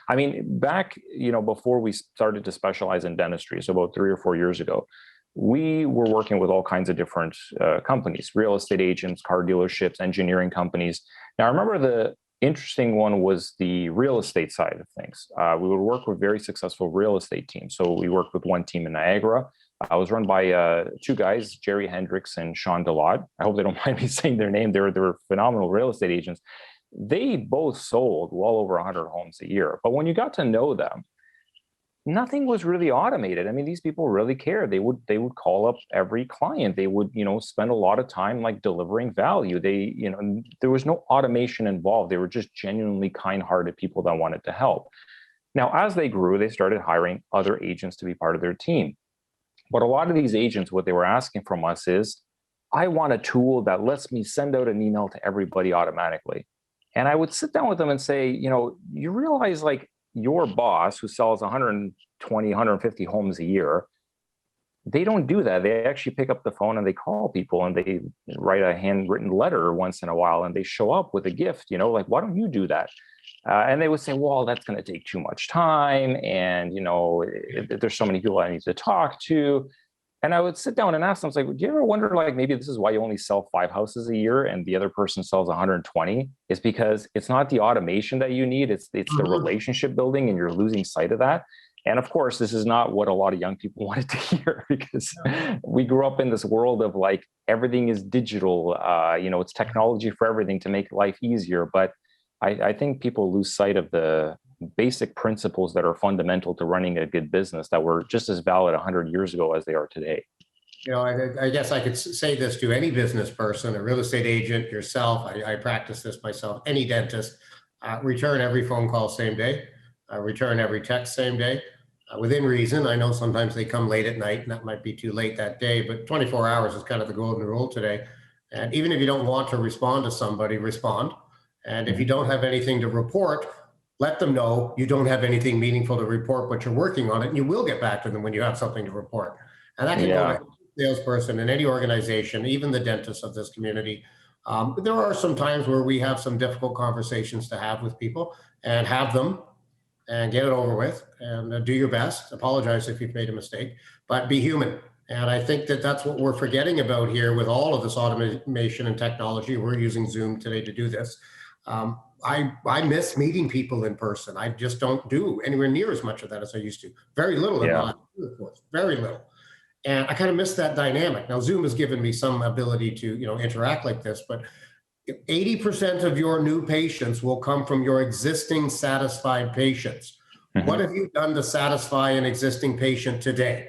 I mean, back, before we started to specialize in dentistry, so about 3 or 4 years ago, we were working with all kinds of different companies, real estate agents, car dealerships, engineering companies. Now, I remember the interesting one was the real estate side of things. We would work with very successful real estate teams. So we worked with one team in Niagara. I was run by two guys, Jerry Hendricks and Sean Delod. I hope they don't mind me saying their name. They were phenomenal real estate agents. They both sold well over 100 homes a year. But when you got to know them, nothing was really automated. I mean, these people really cared. They would call up every client. They would, spend a lot of time like delivering value. There was no automation involved. They were just genuinely kind-hearted people that wanted to help. Now, as they grew, they started hiring other agents to be part of their team. But a lot of these agents, what they were asking from us is, I want a tool that lets me send out an email to everybody automatically. And I would sit down with them and say, you realize like your boss who sells 120, 150 homes a year, they don't do that. They actually pick up the phone and they call people and they write a handwritten letter once in a while and they show up with a gift, like, why don't you do that? And they would say, well, that's going to take too much time. And, there's so many people I need to talk to. And I would sit down and ask them, do you ever wonder, like, maybe this is why you only sell 5 houses a year and the other person sells 120? It's because it's not the automation that you need. It's the relationship building, and you're losing sight of that. And of course, this is not what a lot of young people wanted to hear, because we grew up in this world of like, everything is digital. It's technology for everything to make life easier. But I think people lose sight of the basic principles that are fundamental to running a good business that were just as valid 100 years ago as they are today. I guess I could say this to any business person, a real estate agent, yourself. I practice this myself. Any dentist, return every phone call same day, return every text same day, within reason. I know sometimes they come late at night, and that might be too late that day, but 24 hours is kind of the golden rule today. And even if you don't want to respond to somebody, respond. And if you don't have anything to report, let them know you don't have anything meaningful to report, but you're working on it, and you will get back to them when you have something to report. And that can go to any salesperson in any organization, even the dentists of this community. There are some times where we have some difficult conversations to have with people, and have them and get it over with, and do your best. Apologize if you've made a mistake, but be human. And I think that that's what we're forgetting about here with all of this automation and technology. We're using Zoom today to do this. I miss meeting people in person. I just don't do anywhere near as much of that as I used to. Very little in the last year, of course, very little. And I kind of miss that dynamic. Now, Zoom has given me some ability to, interact like this, but 80% of your new patients will come from your existing satisfied patients. What have you done to satisfy an existing patient today?